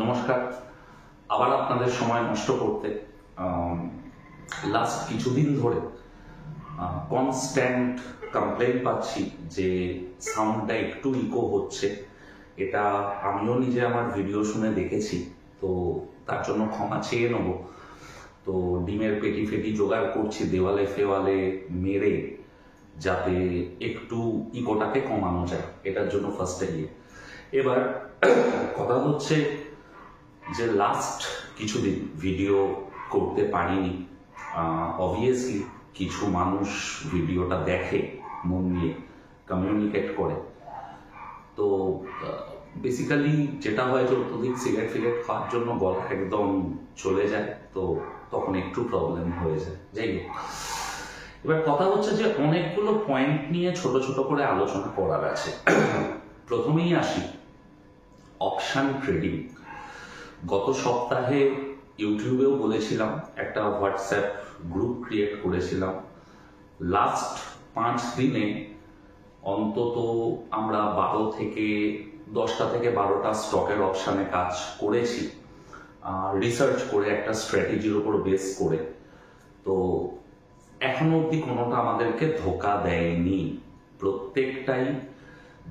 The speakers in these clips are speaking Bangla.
নমস্কার। আবার আপনাদের সময় নষ্ট করতে লাস্ট কিছুদিন ধরে কনস্ট্যান্ট কমপ্লেন পাচ্ছি যে সাউন্ডটা একটু ইকো হচ্ছে। এটা আমিও নিজে আমার ভিডিও শুনে দেখেছি, তো তার জন্য ক্ষমা চেয়ে নেব। তো ডিমের পেটি ফেটি জোগাড় করছি দেওয়ালে ফেওয়ালে মেরে, যাতে একটু ইকোটাকে কমানো যায়। এটার জন্য ফার্স্টে গিয়ে এবার কথা হচ্ছে যে লাস্ট কিছুদিন ভিডিও করতে পারিনি। অবভিয়াসলি কিছু মানুষ ভিডিওটা দেখে, মন নিয়ে কমিউনিকেট করে। তো বেসিক্যালি যেটা হয় যে অত্যধিক সিগারেট ফিগারেট খাওয়ার জন্য গলা একদম চলে যায়, তো তখন একটু প্রবলেম হয়ে যায়। যাই হোক, এবার কথা হচ্ছে যে অনেকগুলো পয়েন্ট নিয়ে ছোট ছোট করে আলোচনা করার আছে। প্রথমেই আসি অপশন ট্রেডিং। গত সপ্তাহে ইউটিউবেও বলেছিলাম, একটা হোয়াটসঅ্যাপ গ্রুপ ক্রিয়েট করেছিলাম। লাস্ট 5 দিনে অন্তত আমরা 10টা থেকে 12টা স্টকের অপশানে কাজ করেছি, রিসার্চ করে একটা স্ট্র্যাটেজির উপর বেস করে। তো এখনো অবধি কোনোটা আমাদেরকে ধোকা দেয়নি। প্রত্যেকটাই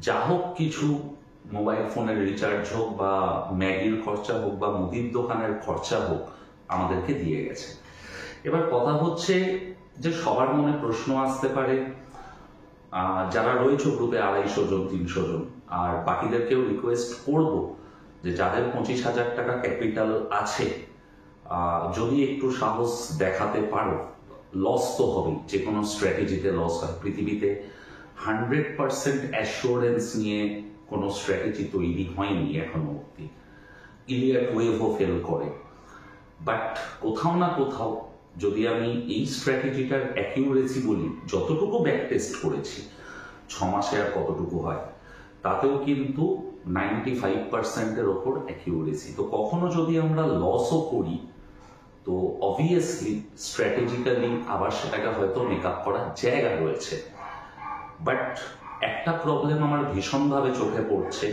যা হোক কিছু, মোবাইল ফোনের রিচার্জ হোক বা ম্যাগির খরচা হোক বা মুদির দোকানের খরচা হোক, আমাদেরকে দিয়ে গেছে। এবার কথা হচ্ছে যে সবার মনে প্রশ্ন আসতে পারে, যারা রয়েছে গ্রুপে 250 জন 300 জন, আর বাকিদেরকেও রিকোয়েস্ট করব যে যাদের 25,000 টাকা ক্যাপিটাল আছে, যদি একটু সাহস দেখাতে পারো, লস তো হবেই, যে কোনো স্ট্র্যাটেজিতে লস হয়। পৃথিবীতে 100% অ্যাসিওরেন্স নিয়ে কোনো স্ট্র্যাটেজি তৈরি হয়নি এখনো অব্দি। ইলিয়ট ওয়েভও ফেল করে। বাট কোথাও না কোথাও যদি আমি এই স্ট্র্যাটেজিটার অ্যাকিউরেসি বলি, যতটুকু ব্যাক টেস্ট করেছি 6 মাসে আর কতটুকু হয়, তাতেও কিন্তু 95%-এর ওপর অ্যাকিউরেসি। তো কখনো যদি আমরা লসও করি, তো অবভিয়াসলি স্ট্র্যাটেজিক্যালি আবার সেটাকে হয়তো মেকআপ করার জায়গা রয়েছে। বাট একটা প্রবলেম আমার ভীষণভাবে চোখে পড়ছে,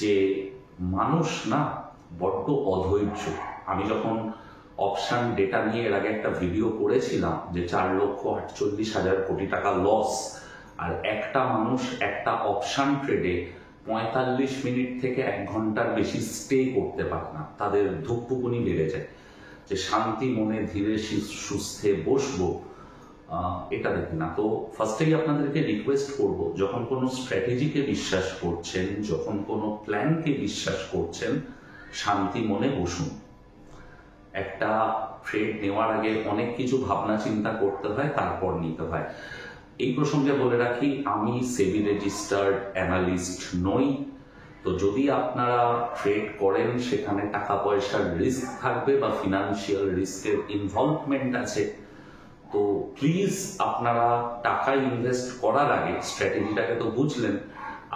যে মানুষ না বড্ড অধৈর্য। আমি যখন অপশন ডেটা নিয়ে এর আগে একটা ভিডিও করেছিলাম যে 4,48,000 কোটি টাকা লস, আর একটা মানুষ একটা অপশন ট্রেডে 45 মিনিট থেকে 1 ঘন্টার বেশি স্টে করতে পারে না, তাদের ধুকপুকুনি বেড়ে যায়, যে শান্তি মনে ধীরে সুস্থে বসবো, এটা দেখে না। তো ফার্স্টেই আপনাদেরকে রিকোয়েস্ট করব, যখন কোনো স্ট্র্যাটেজিকে বিশ্বাস করছেন, যখন কোনো প্ল্যানকে বিশ্বাস করছেন, শান্তি মনে বসুন। একটা ট্রেড নেওয়ার আগে অনেক কিছু ভাবনা চিন্তা করতে হয়, তারপর নিতে হয়। এই প্রসঙ্গে বলে রাখি, আমি সেবি রেজিস্টার্ড অ্যানালিস্ট নই। তো যদি আপনারা ট্রেড করেন, সেখানে টাকা পয়সার রিস্ক থাকবে বা ফিনান্সিয়াল রিস্কের ইনভলভমেন্ট আছে, তো প্লিজ আপনারা টাকা ইনভেস্ট করার আগে স্ট্র্যাটেজিটাকে তো বুঝলেন,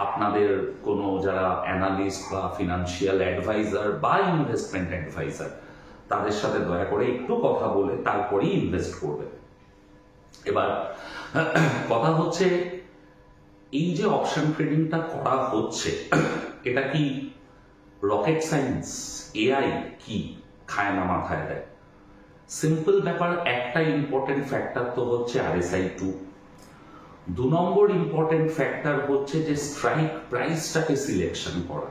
আপনাদের কোনো যারা অ্যানালিস্ট বা ফিনান্সিয়াল অ্যাডভাইজার বা ইনভেস্টমেন্ট অ্যাডভাইজার, তাদের সাথে দয়া করে একটু কথা বলে তারপরেই ইনভেস্ট করবে। এবার কথা হচ্ছে, এই যে অপশন ট্রেডিংটা করা হচ্ছে, এটা কি রকেট সায়েন্স? এআই কি খায় না মাথায় দেয়? সিম্পল ব্যাপার, একটা ইম্পর্টেন্ট ফ্যাক্টর তো হচ্ছে RSI 2। 2 নম্বর ইম্পর্টেন্ট ফ্যাক্টর হচ্ছে যে স্ট্রাইক প্রাইসটাকে সিলেকশন করা,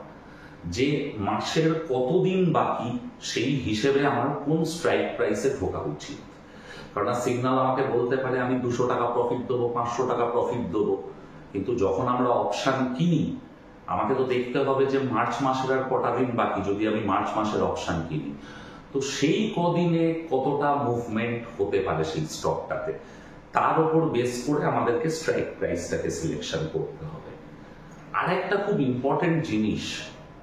যে মাসের কতদিন বাকি সেই হিসেবে আমার কোন স্ট্রাইক প্রাইসে ঢোকা উচিত। কারণ সিগন্যাল আমাকে বলতে পারে আমি 200 টাকা প্রফিট দেবো, 500 টাকা প্রফিট দেবো, কিন্তু যখন আমরা অপশন কিনি, আমাকে তো দেখতে হবে যে মার্চ মাসের আর কটা দিন বাকি, যদি আমি মার্চ মাসের অপশন কিনি, তো সেই কদিনে কতটা মুভমেন্ট হতে পারে সেই স্টকটাতে, তার উপর বেস করে আমাদেরকে স্ট্রাইক প্রাইসটাকে সিলেকশন করতে হবে। আর একটা খুব ইম্পর্টেন্ট জিনিস,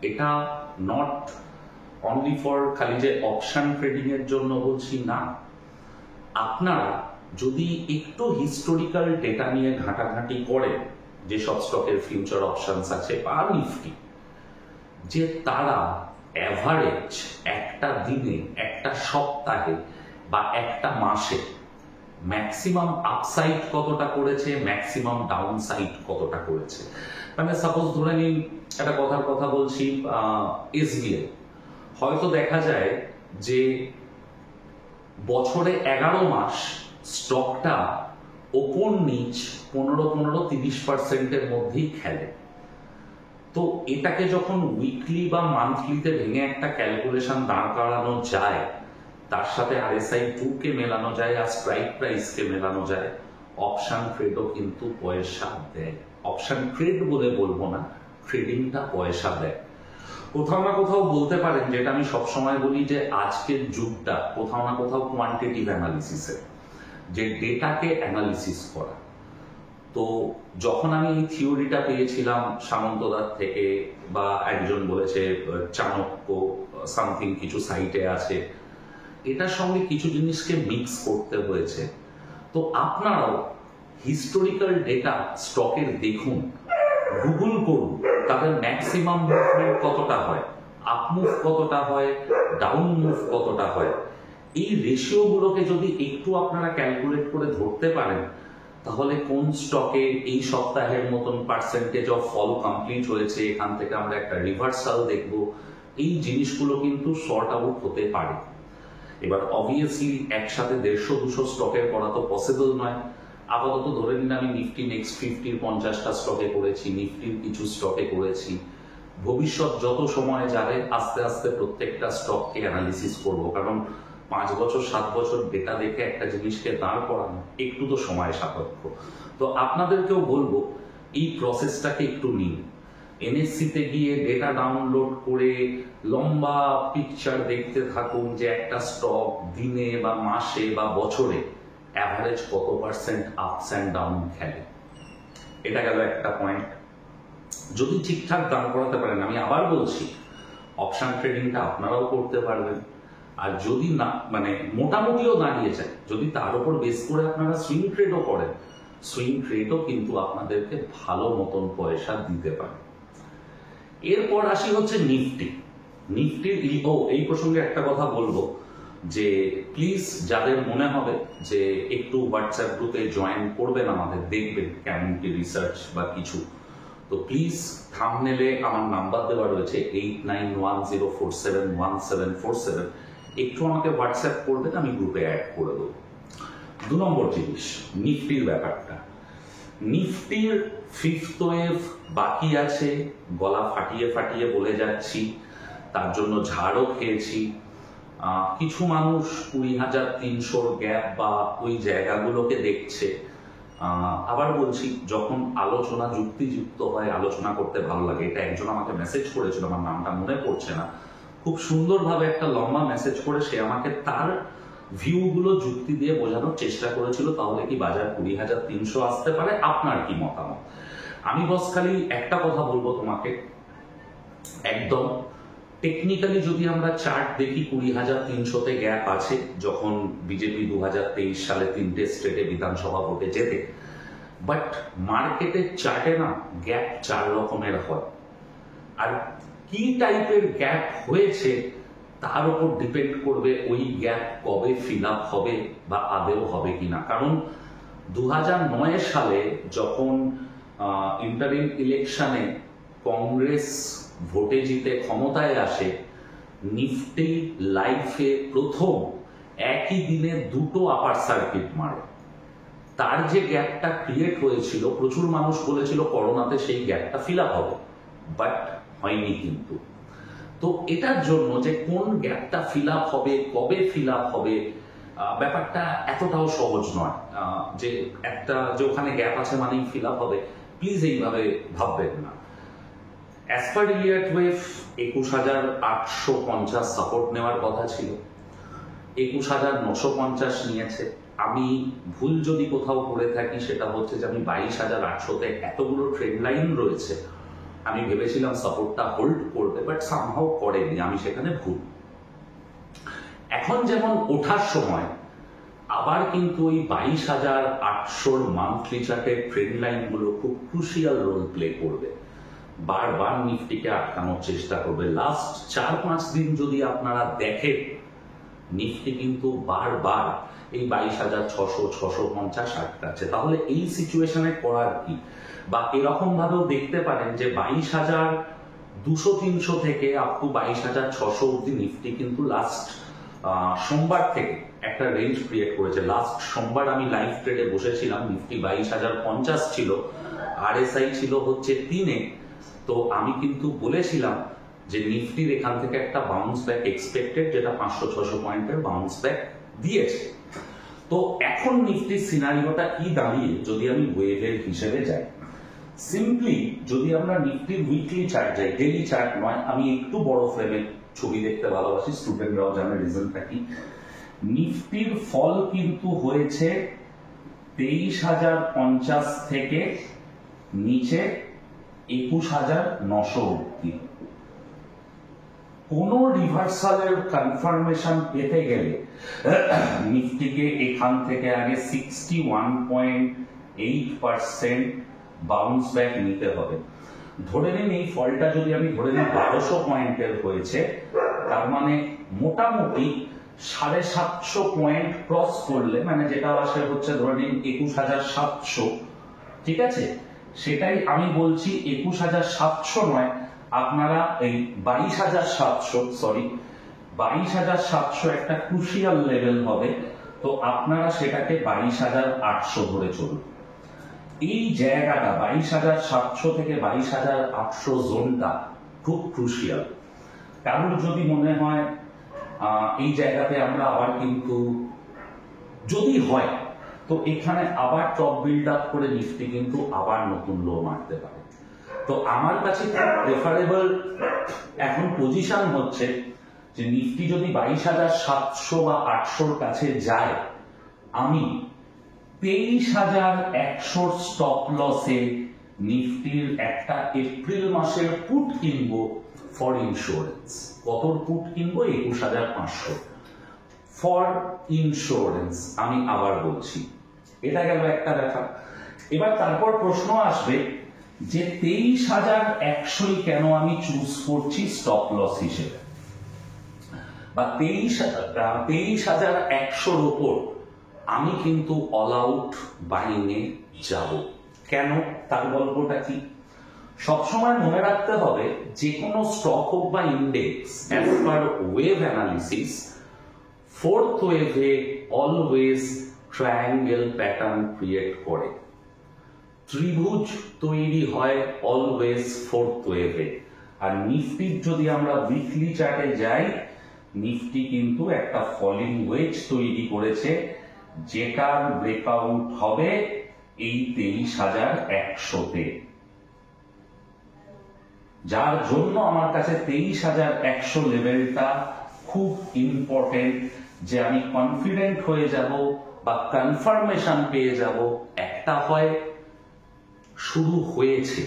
এটা নট অনলি ফর খালি যে অপশন ট্রেডিং এর জন্য বলছি না, আপনারা যদি একটু হিস্টোরিক্যাল ডেটা নিয়ে ঘাটাঘাটি করেন, যেসব স্টকের ফিউচার অপশনস আছে বা নিফটি, যে তারা অ্যাভারেজ একটা দিনে, একটা সপ্তাহে বা একটা মাসে ম্যাক্সিমাম আপসাইড কতটা করেছে, ম্যাক্সিমাম ডাউন সাইড কতটা করেছে। মানে সাপোজ ধরে নিন, একটা কথা বলছি, এসবিআই হয়তো দেখা যায় যে বছরে 11 মাস স্টকটা ওপর নিচ 15-30% মধ্যেই খেলে। তো এটাকে যখন উইকলি বা মান্থলিতে ভেঙে একটা ক্যালকুলেশন দাঁড় করানো যায়, তার সাথে RSI 2 কে মেলানো যায় আর স্ট্রাইক প্রাইসকে মেলানো যায়, অপশন ট্রেডও কিন্তু পয়সা দেয়। অপশন ট্রেড বলে বলবো না, ট্রেডিংটা পয়সা দেয়। কোথাও না কোথাও বলতে পারেন, যেটা আমি সবসময় বলি, যে আজকের যুগটা কোথাও না কোথাও কোয়ান্টিটিভ অ্যানালিসিসের, যে ডেটাকে অ্যানালিসিস করা। তো যখন আমি এই থিওরিটা পেয়েছিলাম সামন্তদার থেকে, বা একজন বলেছে চাণক্য সামথিং কিছু সাইটে আছে, এটার সঙ্গে কিছু জিনিসকে মিক্স করতে হয়েছে। তো আপনারাও হিস্টোরিক্যাল ডেটা স্টকের দেখুন, গুগল করুন, তাদের ম্যাক্সিমাম মুভমেন্ট কতটা হয়, আপ মুভ কতটা হয়, ডাউন মুভ কতটা হয়। এই রেশিওগুলোকে যদি একটু আপনারা ক্যালকুলেট করে ধরতে পারেন, তাহলে কোন স্টকে এই সপ্তাহের মতন পার্সেন্টেজ অফ ফল কমপ্লিট হয়েছে, এখান থেকে আমরা একটা রিভার্সাল দেখব, এই জিনিসগুলো কিন্তু শর্ট আউট হতে পারে। এবার অবভিয়াসলি একসাথে 150-200 স্টকের করা তো পসিবল নয়। আপাতত ধরে নিন আমি নিফটি নেক্সট 50-র 50টা স্টকে করেছি, নিফটির কিছু স্টকে করেছি। ভবিষ্যৎ যত সময় যাবে আস্তে আস্তে প্রত্যেকটা স্টককে অ্যানালিসিস করব, কারণ 5 বছর 7 বছর ডেটা দেখে একটা জিনিসকে দাঁড় করানো একটু তো সময় সাপেক্ষ। তো আপনাদেরকেও বলবো এই প্রসেসটাকে একটু নিন। NSE-তে গিয়ে ডেটা ডাউনলোড করে লম্বা পিকচার দেখতে থাকুন, যে একটা স্টক দিনে বা মাসে বা বছরে অ্যাভারেজ কত পার্সেন্ট আপস অ্যান্ড ডাউন খেলে। এটা গেল একটা পয়েন্ট। যদি ঠিকঠাক দাঁড় করাতে পারেন, আমি আবার বলছি, অপশন ট্রেডিংটা আপনারাও করতে পারবেন। আর যদি না, মানে মোটামুটিও দাঁড়িয়ে যায়, যদি তার উপর বেস করে আপনারা সুইং ট্রেডও করেন, সুইং ট্রেডও কিন্তু আপনাদেরকে ভালো মতন পয়সা দিতে পারে। এরপর আসি হচ্ছে নিফটি। নিফটির এই প্রসঙ্গে একটা কথা বলবো, যে প্লিজ যাদের মনে হবে যে একটু হোয়াটসঅ্যাপ গ্রুপে জয়েন করবেন, আমাদের দেখবেন কেমন কি রিসার্চ বা কিছু, তো প্লিজ থাম্বনেলে আমার নাম্বার দেওয়া রয়েছে 8910471747, একটু আমাকে হোয়াটসঅ্যাপ করবেন, আমি গ্রুপে অ্যাড করে দেবো। 2 নম্বর জিনিস, নিফটির ব্যাপারটা। নিফটির 5th ওয়েভ বাকি আছে, গলা ফাটিয়ে ফাটিয়ে বলে যাচ্ছি, তার জন্য ঝাড়ও খেয়েছি। কিছু মানুষ 20,300 গ্যাপ বা ওই জায়গাগুলোকে দেখছে। আবার বলছি, যখন আলোচনা যুক্তিযুক্ত হয়, আলোচনা করতে ভালো লাগে। এটা একজন আমাকে মেসেজ করেছিল, আমার নামটা মনে পড়ছে না, খুব সুন্দরভাবে একটা লম্বা মেসেজ করে সে আমাকে তার ভিউগুলো যুক্তি দিয়ে বোঝানোর চেষ্টা করেছিল, তাহলে কি বাজার 20,300 আসতে পারে, আপনার কি মতামত। আমি বস খালি একটা কথা বলবো তোমাকে, একদম টেকনিক্যালি যদি আমরা চার্ট দেখি, 20,300-তে গ্যাপ আছে, যখন বিজেপি 2023 সালে 3টে স্টেটে বিধানসভা ভোটে যেতে। বাট মার্কেটের চার্টে না গ্যাপ 4 রকমের হয়, আর কি টাইপের গ্যাপ হয়েছে তার উপর ডিপেন্ড করবে ওই গ্যাপ কবে ফিল আপ হবে বা আদেও হবে কিনা। কারণ 2009 সালে যখন ইন্টারিম ইলেকশনে কংগ্রেস ভোটে জিতে ক্ষমতায় আসে, নিফটি লাইফে প্রথম একই দিনে 2টো আপার সার্কিট মারে। তার যে গ্যাপটা ক্রিয়েট হয়েছিল, প্রচুর মানুষ বলেছিল করোনাতে সেই গ্যাপটা ফিল আপ হবে, বাট হয়নি। কিন্তু তো এটার জন্য যে কোন গ্যাপটা ফিল আপ হবে, কবে ফিল আপ হবে, ব্যাপারটা এতটাও সহজ নয় যে একটা যে ওখানে গ্যাপ আছে মানেই ফিল আপ হবে, প্লিজ এইভাবে ভাববেন না। As per Elliott wave 21,850 support নেওয়ার কথা ছিল, 21,950 নিয়েছে। আমি ভুল যদি কোথাও করে থাকি সেটা হচ্ছে যে আমি 22,800-তে এতগুলো ট্রেন্ড লাইন রয়েছে, আমি ভেবেছিলাম সাপোর্টটা হোল্ড করবে, বাট সামহাও করেনি, আমি সেখানে ভুল। এখন যেমন ওঠার সময় আবার কিন্তু ওই 22,800-র মান্থলি চার্টের ট্রেন্ড লাইনগুলো খুব ক্রুশিয়াল রোল প্লে করবে, বারবার নিফটিকে আটকানোর চেষ্টা করবে। লাস্ট 4-5 দিন যদি আপনারা দেখেন, নিফটি কিন্তু বারবার এই 22,600 650 আটকাচ্ছে। তাহলে এই সিচুয়েশনে করার কি? বা এরকম ভাবেও দেখতে পারেন যে 22,200-300 থেকে আপ টু 22,600 অব্দি নিফটি কিন্তু লাস্ট সোমবার থেকে একটা রেঞ্জ ক্রিয়েট করেছে। লাস্ট সোমবার আমি লাইভ ট্রেডে বসেছিলাম, নিফটি 22,050 ছিল, RSI ছিল হচ্ছে 3-এ। তো আমি কিন্তু বলেছিলাম যে নিফটির এখান থেকে একটা বাউন্স ব্যাক এক্সপেক্টেড, যেটা 500-600 পয়েন্টের বাউন্স ব্যাক দিয়েছে। তো এখন নিফটির সিনারিওটা কি দাঁড়িয়ে যদি আমি ওয়েভের হিসেবে যাই, সিম্পলি যদি আমরা নিফটির উইকলি চার্ট যাই, ডেইলি চার্ট নয়, আমি একটু বড় ফ্রেমে ছবি দেখতে ভালোবাসি, স্টুডেন্টরাও জানে রিজনটা কি। নিফটির ফল কিন্তু হয়েছে 23,050 থেকে নিচে 21,900 অব্দি। কোন রিভার্সালের কনফার্মেশন পেতে গেলে নিফটিকে এখান থেকে আগে 61.8% বাউন্স ব্যাক নিতে হবে। ধরে নিন এই ফলটা যদি আমি ধরে নিই 1200 পয়েন্টের হয়েছে, তার মানে মোটামুটি 750 পয়েন্ট ক্রস করলে, মানে যেটা আসে হচ্ছে ধরে নিন 21,700, ঠিক আছে? সেটাই আমি বলছি 21,700 নয়, আপনারা এই 22,700 একটা ক্রুশিয়াল লেভেল হবে। তো আপনারা সেটাকে 22,800 ধরে চলুন। এই জায়গাটা 22,700 থেকে 22,800 জোনটা খুব ক্রুশিয়াল। কারণ যদি মনে হয় এই জায়গাতে আমরা আবার কিন্তু যদি হয়, তো এখানে আবার টপ বিল্ড আপ করে নিফটি কিন্তু আবার নতুন লো মারতে পারে। তো আমার কাছে প্রেফারেবল এখন পজিশন হচ্ছে যে নিফটি যদি 22,700 বা 800 কাছে যায়, আমি 23,100 স্টপ লসে নিফটির একটা এপ্রিল মাসের পুট কিনবো ফর ইন্স্যুরেন্স। কত পুট কিনবো? 21,500 ফর ইন্স্যুরেন্স। আমি আবার বলছি, এটা গেল একটা ব্যাপার। এবার তারপর প্রশ্ন আসবে যে 23,100 কেন আমি চুজ করছি স্টপ লস হিসেবে, বা 23,100 ওপর আমি কিন্তু অল আউট বাইংয়ে যাব। কেন? তার গল্পটা কি? সবসময় মনে রাখতে হবে যে কোনো স্টক হোক বা index, as per wave analysis, fourth ওয়েভে অলওয়েজ ট্রায়াঙ্গেল প্যাটার্ন ক্রিয়েট করে। ত্রিভুজ তৈরি হয় অলওয়েজ ফোর্থ ওয়েভে। আর নিফটির যদি আমরা উইকলি চার্টে যাই, নিফটি কিন্তু একটা ফলিং ওয়েজ তৈরি করেছে, যেটার ব্রেকআউট হবে এই 23,100-তে। যার জন্য আমার কাছে 23,100 লেভেলটা খুব ইম্পর্টেন্ট, যে আমি কনফিডেন্ট হয়ে যাব বা কনফার্মেশন পেয়ে যাব। একটা হয় শুরু হয়েছে,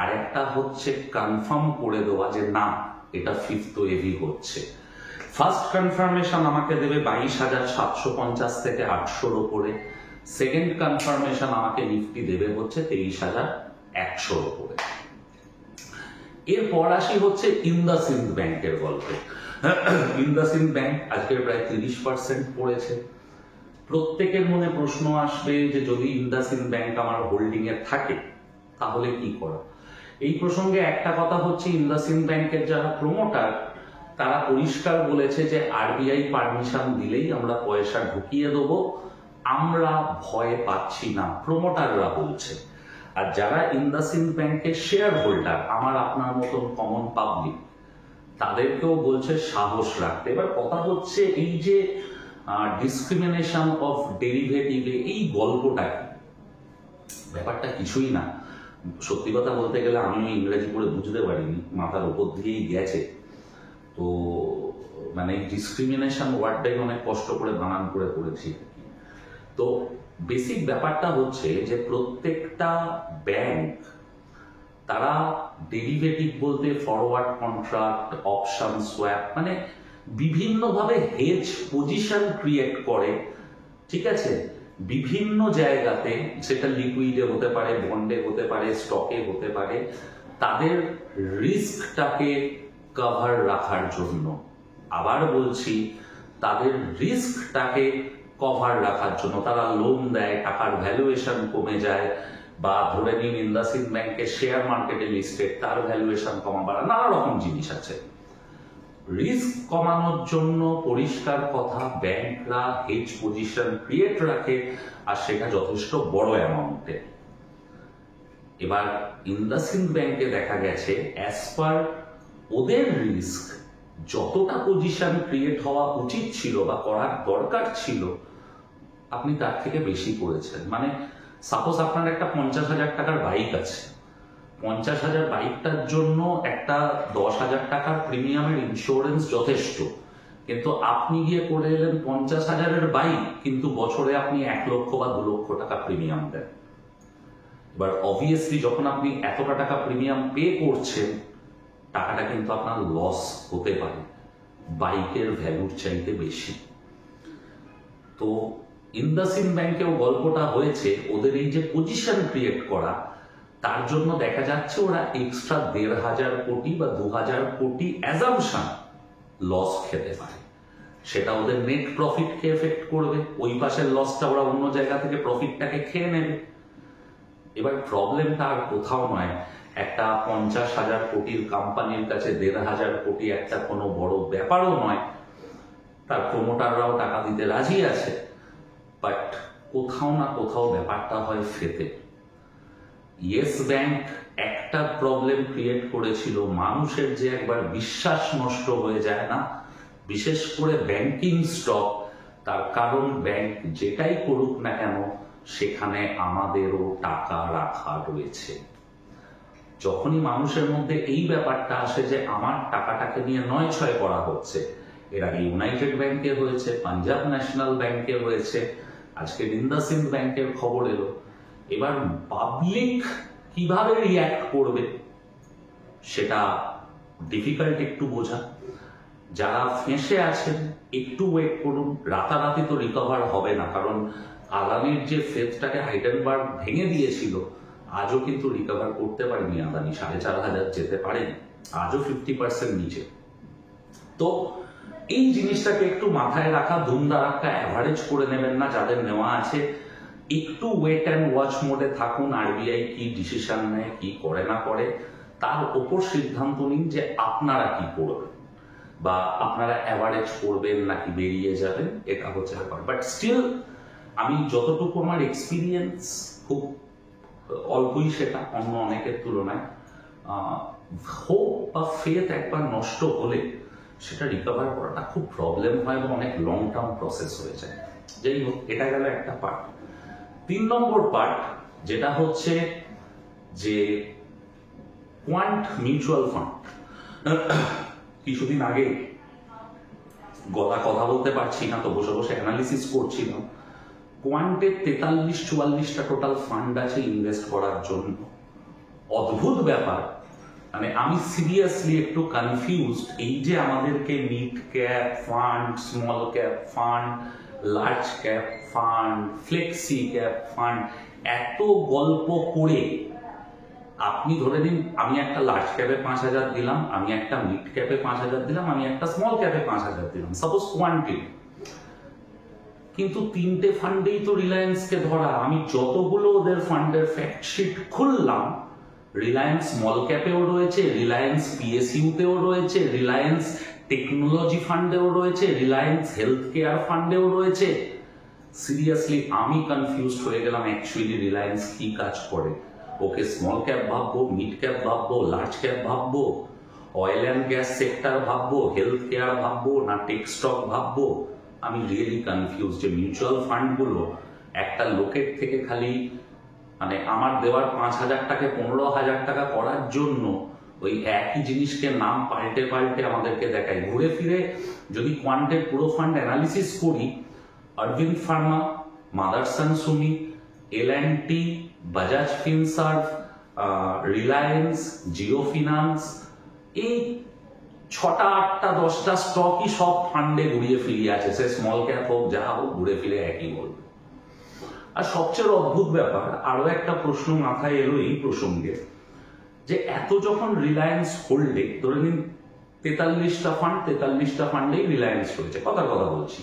আর একটা হচ্ছে কনফার্ম করে দেওয়া যে না, এটা ফিফথ ওয়েভই হচ্ছে। ফার্স্ট কনফার্মেশন আমাকে দেবে 22,750 থেকে 800-র উপরে। সেকেন্ড কনফার্মেশন আমাকে নিফটি দেবে হচ্ছে 23,100-র উপরে। এরপর আসি হচ্ছে ইন্দাসিন্দ ব্যাংকের গল্পে। ইন্দাসিন্দ ব্যাংক আজকে প্রায় 30% পড়েছে। প্রত্যেকের মনে প্রশ্ন আসবে যে যদি ইন্দাসিন্দ ব্যাংক আমার হোল্ডিং এ থাকে তাহলে কি করা। এই প্রসঙ্গে একটা কথা হচ্ছে, ইন্দাসিন্দ ব্যাংকের যারা প্রমোটার তারা পরিষ্কার বলেছে যে আরবিআই পারমিশন দিলেই আমরা পয়সা ঢুকিয়ে দেবো, আমরা ভয় পাচ্ছি না, প্রমোটাররা বলছে। আর যারা ইন্দাসিন্দ ব্যাংকের শেয়ার হোল্ডার, আমার আপনার মতন কমন পাবলিক, তাদেরকেও বলছে সাহস রাখতে। এবার কথা হচ্ছে এই যে ডিসক্রিমিনেশন অফ ডেরিভেটিভে এই গল্পটা কি? ব্যাপারটা কিছুই না। সত্যি কথা বলতে গেলে আমিও ইংরেজি পড়ে বুঝতে পারিনি, মাথার উপর দিয়েই গেছে। তো মানে ডিসক্রিমিনেশন ওয়ার্ডটাই অনেক কষ্ট করে বানান করে করেছি। তো বেসিক ব্যাপারটা হচ্ছে যে প্রত্যেকটা ব্যাংক তারা ডেরিভেটিভ বলতে ফরওয়ার্ড কন্ট্রাক্ট, অপশন, সোয়াপ, মানে বিভিন্নভাবে হেজ পজিশন ক্রিয়েট করে, ঠিক আছে, বিভিন্ন জায়গাতে। সেটা লিকুইডে হতে পারে, বন্ডে হতে পারে, স্টকে হতে পারে, তাদের রিস্কটাকে কভার রাখার জন্য। আবার বলছি, তাদের রিস্কটাকে কভার রাখার জন্য তারা লোন দেয়, টাকার ভ্যালুয়েশন কমে যায়, বা ধরে নিন ইন্দাসিন ব্যাংকের শেয়ার মার্কেটে লিস্টেড, তার ভ্যালুয়েশন কমা বাড়া, নানা রকম জিনিস আছে। রিস্ক কমানোর জন্য পরিষ্কার কথা ব্যাংকরা হেজ পজিশন ক্রিয়েট রাখে, আর সেটা যথেষ্ট বড় অ্যামাউন্টে। এবার ইন্দাসিন ব্যাংকে দেখা গেছে অ্যাজ পার ওদের রিস্ক যতটা পজিশন ক্রিয়েট হওয়া উচিত ছিল বা করার দরকার ছিল, আপনি তার থেকে বেশি করেছেন। মানে সাপোজ আপনার একটা 50,000 টাকার বাইক আছে, 50,000 বাইকটার জন্য একটা 10,000 টাকার প্রিমিয়ামের ইন্স্যুরেন্স যথেষ্ট, কিন্তু আপনি গিয়ে করে এলেন 50,000-এর বাইক, কিন্তু বছরে আপনি 1 লক্ষ বা 2 লক্ষ টাকা প্রিমিয়াম দেন। এবার অবভিয়াসলি যখন আপনি এতটা টাকা প্রিমিয়াম পে করছেন, টাকাটা কিন্তু আপনার লস হতে পারে বাইকের ভ্যালুর চাইতে বেশি। তো ইন্দাসিন ব্যাংকেও গল্পটা হয়েছে, ওদের এই যে পজিশন ক্রিয়েট করা, তার জন্য দেখা যাচ্ছে ওরা এক্সট্রা 1,500 কোটি বা 2,000 কোটি অ্যাজাম্পশন লস খেতে পারে। সেটা ওদের নেট প্রফিটকে এফেক্ট করবে, ওই পাশের লসটা ওরা অন্য জায়গা থেকে প্রফিটটাকে খেয়ে নেবে। এবার প্রবলেমটা আর কোথাও নয়, একটা 50,000 কোটির কোম্পানির কাছে 1,500 কোটি একটা কোনো বড় ব্যাপারও নয়, তার প্রমোটাররাও টাকা দিতে রাজি আছে, বাট কোথাও না কোথাও ব্যাপারটা হয় ফেতে। ইয়েস ব্যাংক একটা প্রবলেম ক্রিয়েট করেছিল, মানুষের যে একবার বিশ্বাস নষ্ট হয়ে যায় না, বিশেষ করে ব্যাংকিং স্টক, তার কারণ ব্যাংক যেটাই করুক না কেন সেখানে আমাদেরও টাকা রাখা রয়েছে। যখনই মানুষের মধ্যে এই ব্যাপারটা আসে যে আমার টাকাটাকে নিয়ে নয় ছয় করা হচ্ছে, এর আগে ইউনাইটেড ব্যাংকে হয়েছে, পাঞ্জাব ন্যাশনাল ব্যাংকে হয়েছে, আজকে ইন্দাসিন ব্যাংকের খবর এলো। এবার পাবলিক কিভাবে রিঅ্যাক্ট করবে সেটা ডিফিকাল্ট একটু বোঝা। যারা ফেঁসে আছেন একটু ওয়েট করুন, রাতারাতি তো রিকভার হবে না, কারণ আদানির যে ফেথটাকে হাইডেনবার্গ ভেঙে দিয়েছিল, আজও কিন্তু রিকভার করতে পারেনি আদানি, 4,500 যেতে পারেন, আজও 50% নিচে। তো এই জিনিসটাকে একটু মাথায় রাখা, ধুমধারাক্কা অ্যাভারেজ করে নেবেন না, যাদের নেওয়া আছে একটু ওয়েট অ্যান্ড ওয়াচ মোডে থাকুন। আরবিআই কি ডিসিশন নেয়, কি করে না করে, তার ওপর সিদ্ধান্ত নিন যে আপনারা কি করবেন, বা আপনারা অ্যাভারেজ করবেন নাকি বেরিয়ে যাবেন, এটা হচ্ছে ব্যাপার। বাট স্টিল আমি যতটুকু আমার এক্সপিরিয়েন্স, খুব অল্পই সেটা অন্য অনেকের তুলনায়, হোপ বা ফেথ একবার নষ্ট হলে সেটা রিকভার করাটা খুব প্রবলেম হয় এবং অনেক লং টার্ম প্রসেস হয়ে যায়। যাই হোক, এটা গেল একটা পার্ট। 3 নম্বর পার্ট যেটা হচ্ছে যে কোয়ান্ট মিউচুয়াল ফান্ড। কিছুদিন আগে গলা কথা বলতে পারছি না, তো বসে বসে অ্যানালিসিস করছিলাম। কোয়ান্টের 43-44টা টোটাল ফান্ড আছে ইনভেস্ট করার জন্য। অদ্ভুত ব্যাপার, মানে আমি সিরিয়াসলি একটু কনফিউজড। এই যে আমাদেরকে mid cap fund, small cap fund, large cap fund, flexi cap fund, এত গল্প করে আপনি ধরে নিন আমি একটা লার্জ ক্যাপে 5,000 দিলাম, আমি একটা মিড ক্যাপে 5,000 দিলাম, আমি একটা স্মল ক্যাপে 5,000 দিলাম, সাপোজ কোয়ান্টিটি, কিন্তু 3টে ফান্ডেই তো রিলায়েন্সকে ধরা। আমি যতগুলো ওদের ফান্ডের ফ্যাক্টশিট খুললাম, রিলায়েন্স স্মল ক্যাপেও রয়েছে, রিলায়েন্স পিএসইউতেও রয়েছে, রিলায়েন্স টেকনোলজি ফান্ডেও রয়েছে, রিলায়েন্স হেলথ কেয়ার ফান্ডেও রয়েছে। সিরিয়াসলি আমি কনফিউজড হয়ে গেলাম অ্যাকচুয়ালি রিলায়েন্স কি কাজ করে। ওকে স্মল ক্যাপ ভাববো, মিড ক্যাপ ভাববো, লার্জ ক্যাপ ভাববো, অয়েল অ্যান্ড গ্যাস সেক্টর ভাববো, হেলথ কেয়ার ভাববো, না টেক স্টক ভাববো? আমি রিয়েলি কনফিউজ যে মিউচুয়াল ফান্ডগুলো একটা লোকের থেকে খালি মানে আমার দেওয়ার 5,000 টাকা 15,000 টাকা করার জন্য ওই একই জিনিসকে নাম পাল্টে পাল্টে আমাদেরকে দেখায়। ঘুরে ফিরে যদি কোয়ান্টের পুরো ফান্ড অ্যানালিসিস করি, Aurobindo pharma, Motherson Sumi, L and T, Bajaj Finserv, Reliance, Jio finance, এই 6টা 8টা 10টা স্টকই সব ফান্ডে ঘুরিয়ে ফিরিয়ে আছে। সে স্মল ক্যাপ হোক যা হোক, ঘুরে ফিরে একই বলবে। আর সবচেয়ে অদ্ভুত ব্যাপার, আরো একটা প্রশ্ন মাথায় এলো এই প্রসঙ্গে, যে এত যখন রিলায়েন্স হোল্ডে, ধরে নিন 43টা ফান্ড, 43টা ফান্ডেই রিলায়েন্স রয়েছে, কথার কথা বলছি।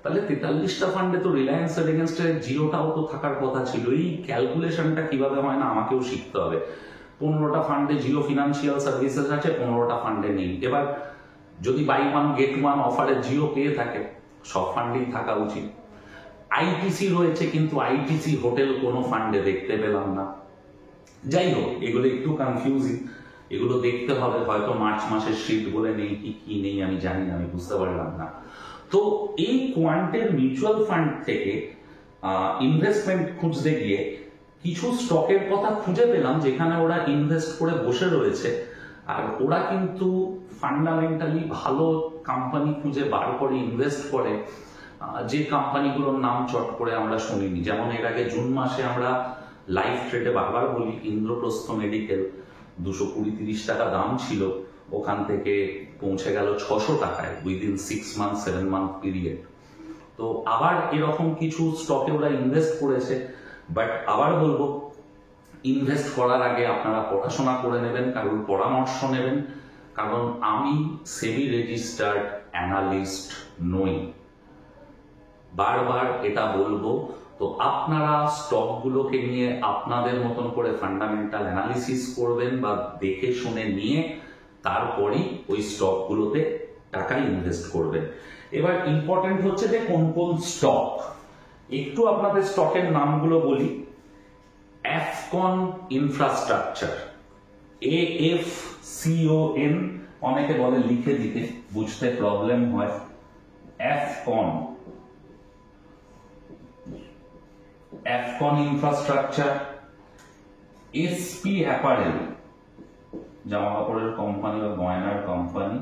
তাহলে 43টা ফান্ডে তো রিলায়েন্সের এগেনস্টে জিরোটাও তো থাকার কথা ছিল। এই ক্যালকুলেশনটা কিভাবে হয় না আমাকেও শিখতে হবে। 15টা ফান্ডে জিও ফিনান্সিয়াল সার্ভিসেস আছে, 15টা ফান্ডে নেই। এবার যদি বাই ওয়ান গেট ওয়ান অফারে জিও পেয়ে থাকে, সব ফান্ডেই থাকা উচিত। আইটিসি রয়েছে, কিন্তু আইটিসি হোটেল কোনো ফান্ডে দেখতে পেলাম না। যাই হোক, এগুলো একটু কনফিউজিং, এগুলো দেখতে হবে। হয়তো মার্চ মাসের শীট বলে নেই কি নেই আমি জানি না, আমি বুঝতে পারলাম না। তো এই কোয়ান্টের মিউচুয়াল ফান্ড থেকে ইনভেস্টমেন্ট খুঁজতে গিয়ে কিছু স্টকের কথা খুঁজে পেলাম যেখানে ওরা ইনভেস্ট করে বসে রয়েছে, আর ওরা কিন্তু ফান্ডামেন্টালি ভালো কোম্পানি খুঁজে বার করে ইনভেস্ট করে, যে কোম্পানিগুলোর নাম চট করে আমরা শুনিনি। যেমন এর আগে জুন মাসে আমরা লাইভ ট্রেডে বারবার বলি ইন্দ্রপ্রস্থ মেডিকেল 220-30 টাকা দাম ছিল, ওখান থেকে পৌঁছে গেল 600 টাকায় উইদিন 6 মান্থ 7 মান্থ পিরিয়ড। তো আবার এরকম কিছু স্টকে ওরা ইনভেস্ট করেছে। বাট আবার বলবো, ইনভেস্ট করার আগে আপনারা পড়াশোনা করে নেবেন, কারোর পরামর্শ নেবেন, কারণ আমি সেবি রেজিস্টার্ড অ্যানালিস্ট নই, বারবার এটা বলবো। তো আপনারা স্টকগুলোকে নিয়ে আপনাদের মতন করে ফান্ডামেন্টাল অ্যানালিসিস করবেন বা দেখে শুনে নিয়ে তারপরেই ওই স্টকগুলোতে টাকা ইনভেস্ট করবেন। এবার ইম্পর্টেন্ট হচ্ছে যে কোন কোন স্টক, একটু আপনাদের স্টকের নামগুলো বলি। অ্যাফকন ইনফ্রাস্ট্রাকচার, AFCON, অনেকে বলে লিখে দিতে, বুঝতে প্রবলেম হয়। অ্যাফকন ইনফ্রাস্ট্রাকচার। SP অ্যাপারেল, জামা কাপড়ের কোম্পানি বা গয়নার কোম্পানি।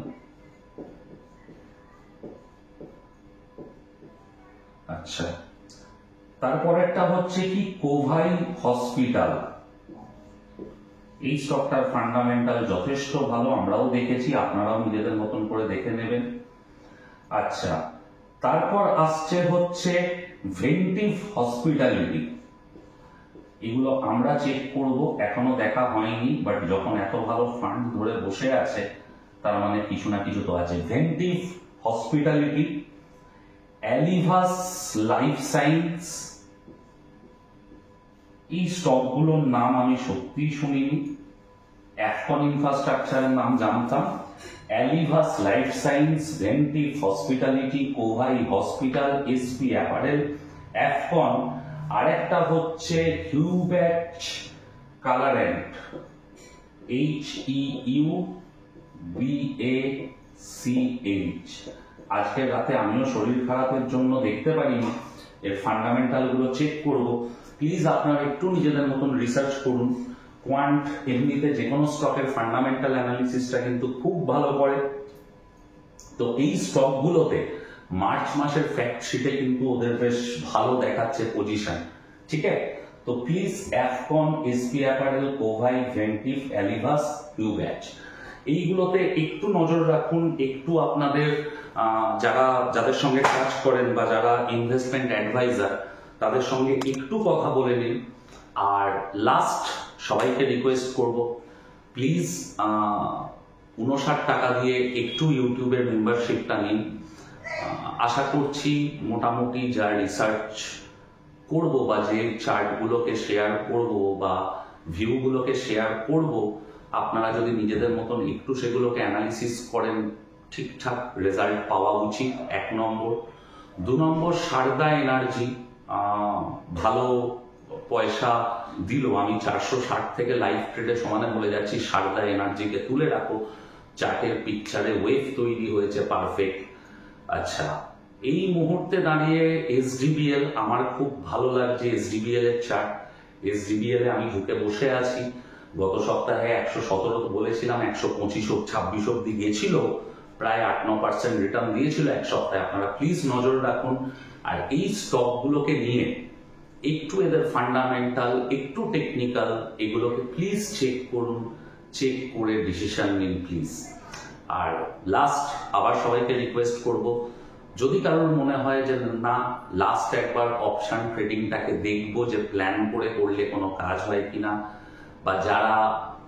আচ্ছা, তারপরেরটা হচ্ছে কি কোভাই হসপিটাল। এই স্টকটার ফান্ডামেন্টাল যথেষ্ট ভালো, আমরাও দেখেছি, আপনারাও নিজেদের মতন করে দেখে নেবেন। আচ্ছা, তারপর আসছে হচ্ছে ভেন্টিভ হসপিটালিটি। এগুলো আমরা চেক করব, এখনো দেখা হয়নি, বাট যখন এত ভালো ফান্ড ধরে বসে আছে তার মানে কিছু না কিছু তো আছে। ভেন্টিভ হসপিটালিটি, অ্যালিভাস লাইফ সায়েন্স, এই স্টকগুলোর নাম আমি সত্যিই শুনিনি। অ্যাফকন ইনফ্রাস্ট্রাকচারের নাম জানতাম, Alivus life science, Ventive hospitality, Kovai hospital, SP apparel, Afcons. আরেকটা হচ্ছে হিউব্যাচ কালারেন্ট, HEUBACH। আজকের রাতে আমিও শরীর খারাপের জন্য দেখতে পারিনি, এর ফান্ডামেন্টাল গুলো চেক করব। প্লিজ আপনারা একটু নিজেদের মতন রিসার্চ করুন। কোয়ান্ট এমনিতে যে কোনো স্টকের ফান্ডামেন্টাল অ্যানালিসিসটা কিন্তু খুব ভালো করে। তো এই স্টকগুলোতে মার্চ মাসের ফ্যাক্ট শিটে কিন্তু ওদের বেশ ভালো দেখাচ্ছে পজিশন, ঠিক আছে? তো প্লিজ অ্যাফকন, SP অ্যাপারেল, কোভাই, ভেন্টিভ, অ্যালিভাস, হিউব্যাচ, এইগুলোতে একটু নজর রাখুন। একটু আপনাদের যাদের সঙ্গে কাজ করেন বা যারা ইনভেস্টমেন্ট অ্যাডভাইজার তাদের সঙ্গে একটু কথা বলে নিন। আর লাস্ট সবাইকে রিকোয়েস্ট করব, প্লিজ 59 টাকা দিয়ে একটু ইউটিউবের মেম্বারশিপটা নিন। আশা করছি মোটামুটি যা রিসার্চ করব বা যে চার্টগুলোকে শেয়ার করব বা ভিউগুলোকে শেয়ার করব, আপনারা যদি নিজেদের মতন একটু সেগুলোকে অ্যানালিসিস করেন, ঠিকঠাক রেজাল্ট পাওয়া উচিত, 1 নম্বর। 2 নম্বর, সারদা এনার্জি ভালো পয়সা দিল। আমি 460 থেকে লাইভ ট্রেডে সমানে বলে যাচ্ছি, সারদা এনার্জিকে তুলে রাখো, চার্টের পিকচারে ওয়েভ তৈরি হয়েছে পারফেক্ট। আচ্ছা, এই মুহূর্তে দাঁড়িয়ে SDBL আমার খুব ভালো লাগছে। SDBL এর চার্ট, SDBL এ আমি ঢুকে বসে আছি। গত সপ্তাহে 117 বলেছিলাম, 125-26 অব্দি গিয়েছিল, প্রায় 8-9% রিটার্ন দিয়েছিল এক সপ্তাহে। আপনারা প্লিজ নজর রাখুন। আর এই স্টকগুলোকে নিয়ে একটু এদের ফান্ডামেন্টাল, একটু টেকনিক্যাল, এগুলোকে প্লিজ চেক করুন, চেক করে ডিসিশন নিন প্লিজ। আর লাস্ট আবার সবাইকে রিকোয়েস্ট করব, যদি কারোর মনে হয় যে না লাস্ট একবার অপশন ট্রেডিংটাকে দেখবো, যে প্ল্যান করে করলে কোনো কাজ হয় কিনা, বা যারা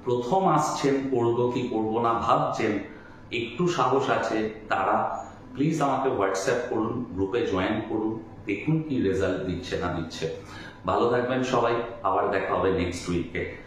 প্রথম আসছেন করবো কি করবো না ভাবছেন, একটু সাহস আছে তারা প্লিজ আমাকে হোয়াটসঅ্যাপ করুন, গ্রুপে জয়েন করুন, দেখুন কি রেজাল্ট দিচ্ছে না দিচ্ছে। ভালো থাকবেন সবাই, আবার দেখা হবে নেক্সট উইকে।